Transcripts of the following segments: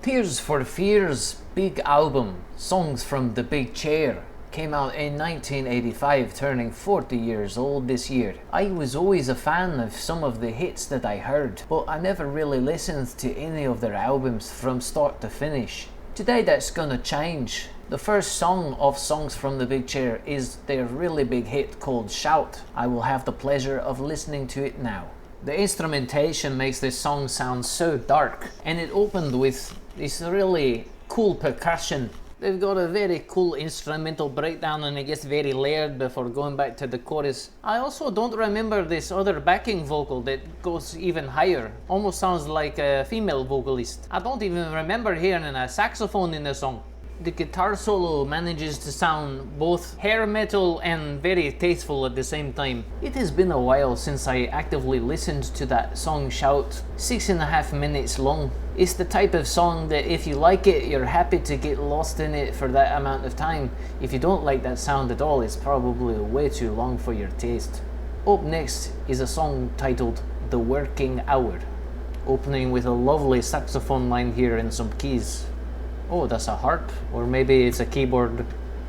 Tears for Fears' big album, Songs from the Big Chair, came out in 1985, turning 40 years old this year. I was always a fan of some of the hits that I heard, but I never really listened to any of their albums from start to finish. Today that's gonna change. The first song of Songs from the Big Chair is their really big hit called Shout. I will have the pleasure of listening to it now. The instrumentation makes this song sound so dark, and it opened with this really cool percussion. They've got a very cool instrumental breakdown and it gets very layered before going back to the chorus. I also don't remember this other backing vocal that goes even higher. Almost sounds like a female vocalist. I don't even remember hearing a saxophone in the song. The guitar solo manages to sound both hair metal and very tasteful at the same time. It has been a while since I actively listened to that song Shout. 6.5 minutes long. It's the type of song that if you like it, you're happy to get lost in it for that amount of time. If you don't like that sound at all, it's probably way too long for your taste. Up next is a song titled The Working Hour, opening with a lovely saxophone line here and some keys. Oh, that's a harp, or maybe it's a keyboard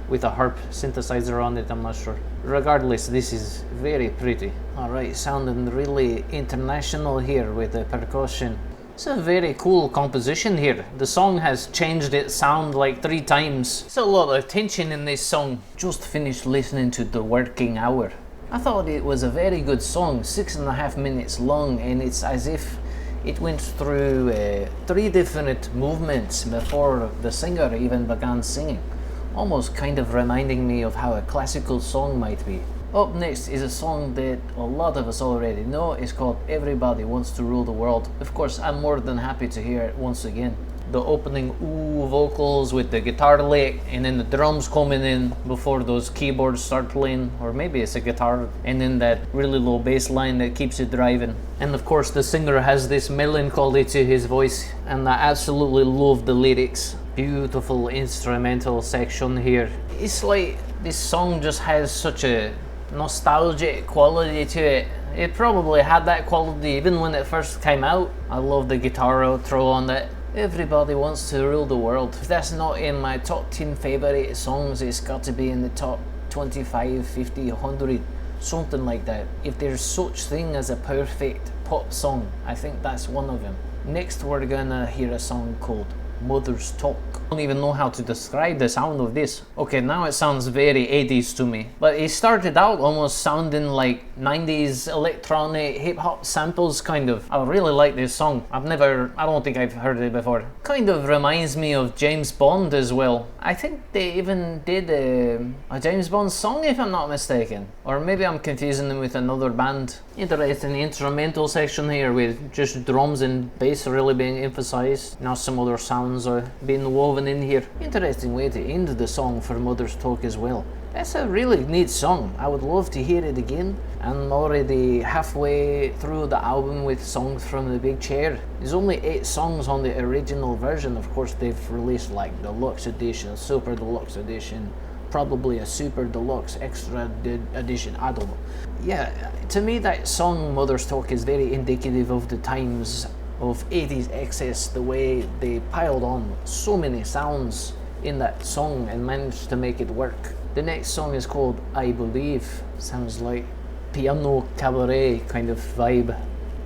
with a harp synthesizer on it, I'm not sure. Regardless, this is very pretty. Alright, sounding really international here with the percussion. It's a very cool composition here. The song has changed its sound like 3 times. There's a lot of tension in this song. Just finished listening to The Working Hour. I thought it was a very good song, 6.5 minutes long, and it's as if it went through 3 different movements before the singer even began singing, almost kind of reminding me of how a classical song might be. Up next is a song that a lot of us already know. It's called Everybody Wants to Rule the World. Of course, I'm more than happy to hear it once again. The opening ooh vocals with the guitar lick and then the drums coming in before those keyboards start playing, or maybe it's a guitar, and then that really low bass line that keeps it driving. And of course the singer has this melancholy to his voice, and I absolutely love the lyrics. Beautiful instrumental section here. It's like this song just has such a nostalgic quality to it. It probably had that quality even when it first came out. I love the guitar outro on it. Everybody Wants to Rule the World. If that's not in my top 10 favourite songs, it's got to be in the top 25, 50, 100, something like that. If there's such thing as a perfect pop song, I think that's one of them. Next we're gonna hear a song called Mother's Talk. I don't even know how to describe the sound of this. Okay, now it sounds very 80s to me, but it started out almost sounding like 90s electronic hip-hop samples kind of. I really like this song. I don't think I've heard it before. Kind of reminds me of James Bond as well. I think they even did a James Bond song if I'm not mistaken, or maybe I'm confusing them with another band. Interesting instrumental section here with just drums and bass really being emphasized. Now some other sounds are being woven in here. Interesting way to end the song for Mother's Talk as well. That's a really neat song. I would love to hear it again. I'm already halfway through the album with Songs from the Big Chair. There's only 8 songs on the original version. Of course they've released like deluxe edition, super deluxe edition, probably a super deluxe extra edition, I don't know. Yeah, to me that song Mother's Talk is very indicative of the times of 80's excess, the way they piled on so many sounds in that song and managed to make it work. The next song is called I Believe. Sounds like piano cabaret kind of vibe.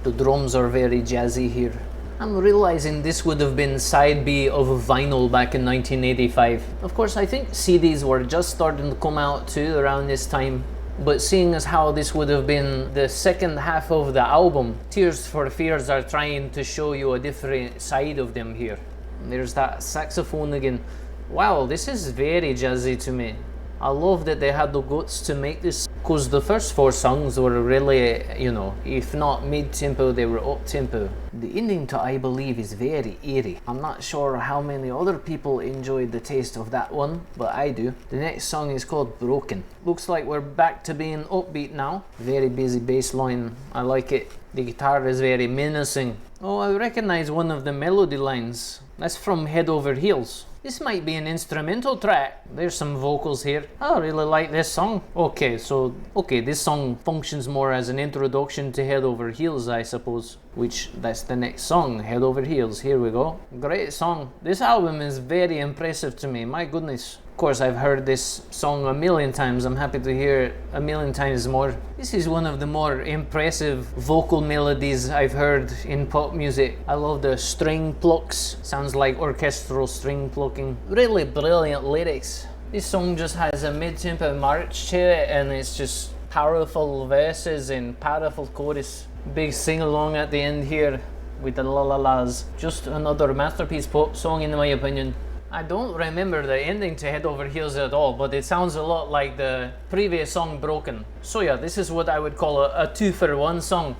The drums are very jazzy here. I'm realizing this would have been side B of vinyl back in 1985. Of course, I think CDs were just starting to come out too around this time. But seeing as how this would have been the second half of the album, Tears for Fears are trying to show you a different side of them here. There's that saxophone again. Wow, this is very jazzy to me. I love that they had the guts to make this, because the first 4 songs were really, you know, if not mid-tempo, they were up-tempo. The ending to I Believe is very eerie. I'm not sure how many other people enjoyed the taste of that one, but I do. The next song is called Broken. Looks like we're back to being upbeat now. Very busy bass line, I like it. The guitar is very menacing. Oh, I recognize one of the melody lines. That's from Head Over Heels. This might be an instrumental track. There's some vocals here. I really like this song. Okay, this song functions more as an introduction to Head Over Heels, I suppose. Which, that's the next song, Head Over Heels. Here we go. Great song. This album is very impressive to me, my goodness. Of course, I've heard this song a million times. I'm happy to hear it a million times more. This is one of the more impressive vocal melodies I've heard in pop music. I love the string plucks. Sounds like orchestral string plucking. Really brilliant lyrics. This song just has a mid-tempo march to it, and it's just powerful verses and powerful chorus. Big sing-along at the end here with the la-la-las. Just another masterpiece pop song in my opinion. I don't remember the ending to Head Over Heels at all, but it sounds a lot like the previous song, Broken. So yeah, this is what I would call a 2-for-1 song.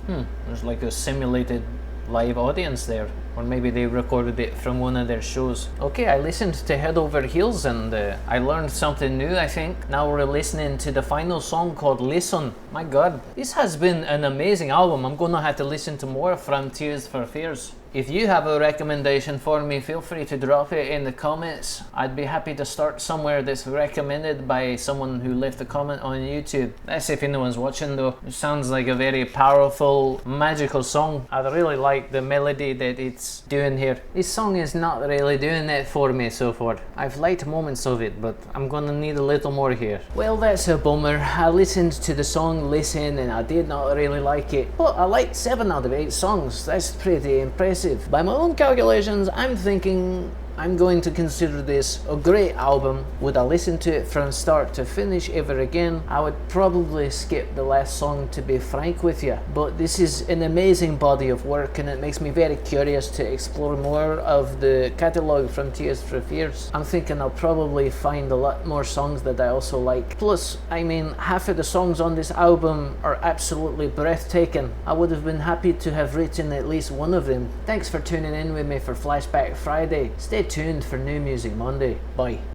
There's like a simulated live audience there. Or maybe they recorded it from one of their shows. Okay, I listened to Head Over Heels and I learned something new, I think. Now we're listening to the final song called Listen. My god, this has been an amazing album. I'm gonna have to listen to more from Tears for Fears. If you have a recommendation for me, feel free to drop it in the comments. I'd be happy to start somewhere that's recommended by someone who left a comment on YouTube. That's if anyone's watching though. It sounds like a very powerful, magical song. I really like the melody that it's doing here. This song is not really doing it for me so far. I've liked moments of it, but I'm gonna need a little more here. Well, that's a bummer. I listened to the song Listen and I did not really like it. But I liked 7 out of 8 songs. That's pretty impressive. By my own calculations, I'm thinking I'm going to consider this a great album. Would I listen to it from start to finish ever again? I would probably skip the last song, to be frank with you. But this is an amazing body of work and it makes me very curious to explore more of the catalogue from Tears for Fears. I'm thinking I'll probably find a lot more songs that I also like. Plus, I mean, half of the songs on this album are absolutely breathtaking. I would have been happy to have written at least one of them. Thanks for tuning in with me for Flashback Friday. Stay tuned for New Music Monday. Bye.